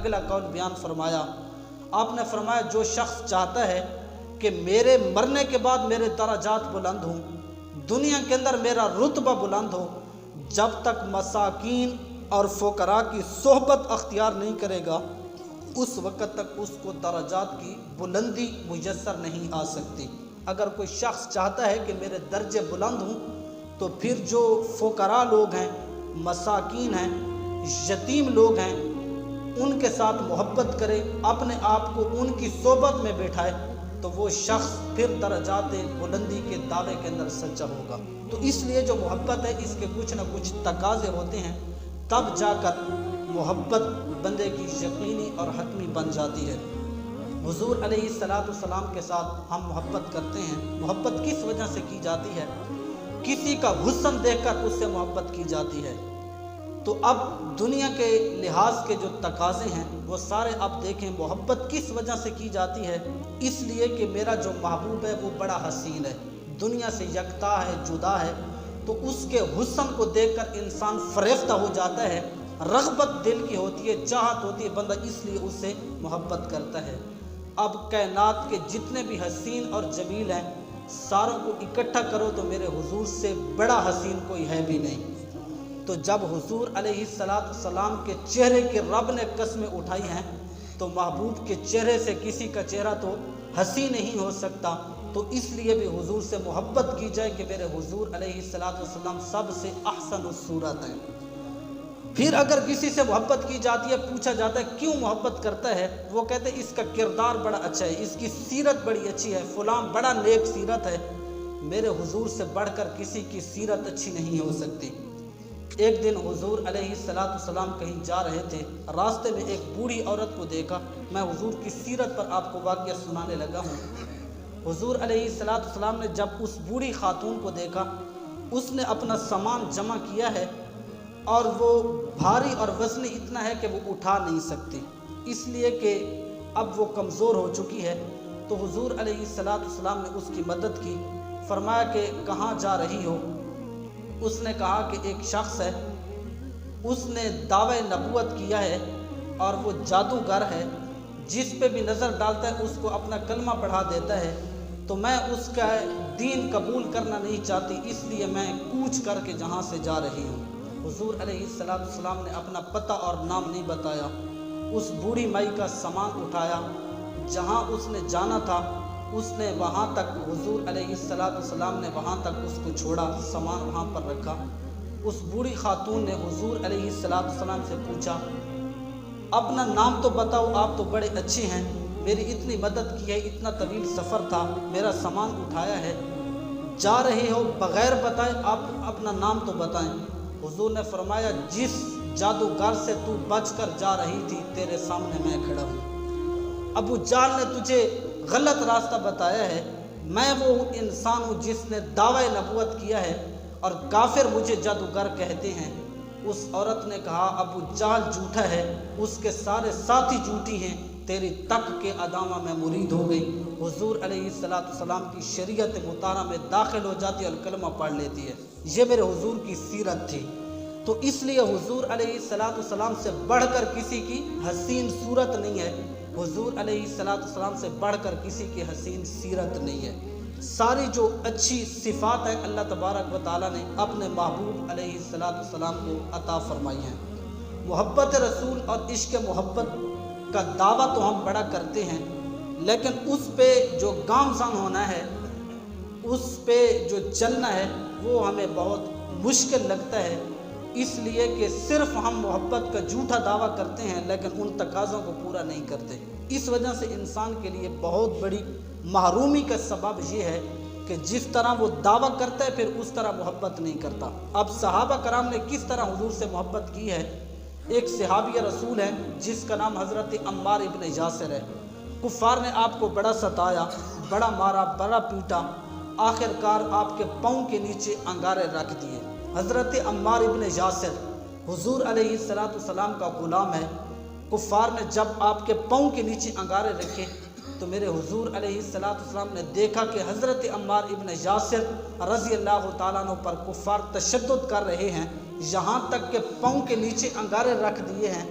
اگلا قول بیان فرمایا۔ آپ نے فرمایا جو شخص چاہتا ہے کہ میرے مرنے کے بعد میرے درجات بلند ہوں، دنیا کے اندر میرا رتبہ بلند ہو، جب تک مساکین اور فقراء کی صحبت اختیار نہیں کرے گا اس وقت تک اس کو درجات کی بلندی میسر نہیں آ سکتی۔ اگر کوئی شخص چاہتا ہے کہ میرے درجے بلند ہوں تو پھر جو فقراء لوگ ہیں، مساکین ہیں، یتیم لوگ ہیں، ان کے ساتھ محبت کرے، اپنے آپ کو ان کی صحبت میں بیٹھائے، تو وہ شخص پھر درجات بلندی کے دعوے کے اندر سچا ہوگا۔ تو اس لیے جو محبت ہے اس کے کچھ نہ کچھ تقاضے ہوتے ہیں، تب جا کر محبت بندے کی یقینی اور حتمی بن جاتی ہے۔ حضور علیہ السلام کے ساتھ ہم محبت کرتے ہیں۔ محبت کس وجہ سے کی جاتی ہے؟ کسی کا حسن دیکھ کر اس سے محبت کی جاتی ہے۔ تو اب دنیا کے لحاظ کے جو تقاضے ہیں وہ سارے اب دیکھیں محبت کس وجہ سے کی جاتی ہے؟ اس لیے کہ میرا جو محبوب ہے وہ بڑا حسین ہے، دنیا سے یکتا ہے، جدا ہے، تو اس کے حسن کو دیکھ کر انسان فریفتہ ہو جاتا ہے، رغبت دل کی ہوتی ہے، چاہت ہوتی ہے، بندہ اس لیے اس سے محبت کرتا ہے۔ اب کائنات کے جتنے بھی حسین اور جمیل ہیں ساروں کو اکٹھا کرو تو میرے حضور سے بڑا حسین کوئی ہے بھی نہیں۔ تو جب حضور علیہ السلام کے چہرے کے رب نے قسمیں اٹھائی ہیں تو محبوب کے چہرے سے کسی کا چہرہ تو حسین نہیں ہو سکتا، تو اس لیے بھی حضور سے محبت کی جائے کہ میرے حضور علیہ السلام سب سے احسن الصورت ہیں۔ پھر اگر کسی سے محبت کی جاتی ہے، پوچھا جاتا ہے کیوں محبت کرتا ہے، وہ کہتے ہیں اس کا کردار بڑا اچھا ہے، اس کی سیرت بڑی اچھی ہے، فلاں بڑا نیک سیرت ہے۔ میرے حضور سے بڑھ کر کسی کی سیرت اچھی نہیں ہو سکتی۔ ایک دن حضور علیہ السلام کہیں جا رہے تھے، راستے میں ایک بوڑھی عورت کو دیکھا۔ میں حضور کی سیرت پر آپ کو واقعہ سنانے لگا ہوں۔ حضور علیہ السلام نے جب اس بوڑھی خاتون کو دیکھا، اس نے اپنا سامان جمع کیا ہے اور وہ بھاری اور وزنی اتنا ہے کہ وہ اٹھا نہیں سکتی، اس لیے کہ اب وہ کمزور ہو چکی ہے۔ تو حضور علیہ السلام نے اس کی مدد کی، فرمایا کہ کہاں جا رہی ہو؟ اس نے کہا کہ ایک شخص ہے، اس نے دعوی نبوت کیا ہے اور وہ جادوگر ہے، جس پہ بھی نظر ڈالتا ہے اس کو اپنا کلمہ پڑھا دیتا ہے، تو میں اس کا دین قبول کرنا نہیں چاہتی، اس لیے میں کوچ کر کے جہاں سے جا رہی ہوں۔ حضور علیہ السلام نے اپنا پتہ اور نام نہیں بتایا، اس بوڑھی مائی کا سامان اٹھایا، جہاں اس نے جانا تھا اس نے وہاں تک، حضور علیہ السلام نے وہاں تک اس کو چھوڑا، سامان وہاں پر رکھا۔ اس بوڑھی خاتون نے حضور علیہ السلام سے پوچھا اپنا نام تو بتاؤ، آپ تو بڑے اچھے ہیں، میری اتنی مدد کی ہے، اتنا طویل سفر تھا، میرا سامان اٹھایا ہے، جا رہے ہو بغیر بتائے، آپ اپنا نام تو بتائیں۔ حضور نے فرمایا جس جادوگر سے تو بچ کر جا رہی تھی تیرے سامنے میں کھڑا ہوں۔ ابو جہل نے تجھے غلط راستہ بتایا ہے، میں وہ انسان ہوں جس نے دعوی نبوت کیا ہے اور کافر مجھے جادوگر کہتے ہیں۔ اس عورت نے کہا ابو جہل جھوٹا ہے، اس کے سارے ساتھی جھوٹی ہیں، تیری تک کے ادامہ میں مرید ہو گئی، حضور علیہ السلام کی شریعت مطہرہ میں داخل ہو جاتی ہے اور کلمہ پڑھ لیتی ہے۔ یہ میرے حضور کی سیرت تھی۔ تو اس لیے حضور علیہ السلام سے بڑھ کر کسی کی حسین صورت نہیں ہے، حضور علیہ السلام سے بڑھ کر کسی کی حسین سیرت نہیں ہے۔ ساری جو اچھی صفات ہیں اللہ تبارک و تعالیٰ نے اپنے محبوب علیہ السلام کو عطا فرمائی ہیں۔ محبت رسول اور عشق محبت کا دعویٰ تو ہم بڑا کرتے ہیں، لیکن اس پہ جو گامزن ہونا ہے، اس پہ جو چلنا ہے وہ ہمیں بہت مشکل لگتا ہے، اس لیے کہ صرف ہم محبت کا جھوٹا دعویٰ کرتے ہیں لیکن ان تقاضوں کو پورا نہیں کرتے۔ اس وجہ سے انسان کے لیے بہت بڑی محرومی کا سبب یہ ہے کہ جس طرح وہ دعویٰ کرتا ہے پھر اس طرح محبت نہیں کرتا۔ اب صحابہ کرام نے کس طرح حضور سے محبت کی ہے؟ ایک صحابی رسول ہے جس کا نام حضرت عمار ابن یاسر ہے۔ کفار نے آپ کو بڑا ستایا، بڑا مارا، بڑا پیٹا، آخر کار آپ کے پاؤں کے نیچے انگارے رکھ دیے۔ حضرت عمار ابن یاسر حضور علیہ السلام کا غلام ہے۔ کفار نے جب آپ کے پاؤں کے نیچے انگارے رکھے تو میرے حضور علیہ السلام نے دیکھا کہ حضرت عمار ابن یاسر رضی اللہ تعالیٰ عنہ پر کفار تشدد کر رہے ہیں، یہاں تک کہ پاؤں کے نیچے انگارے رکھ دیے ہیں۔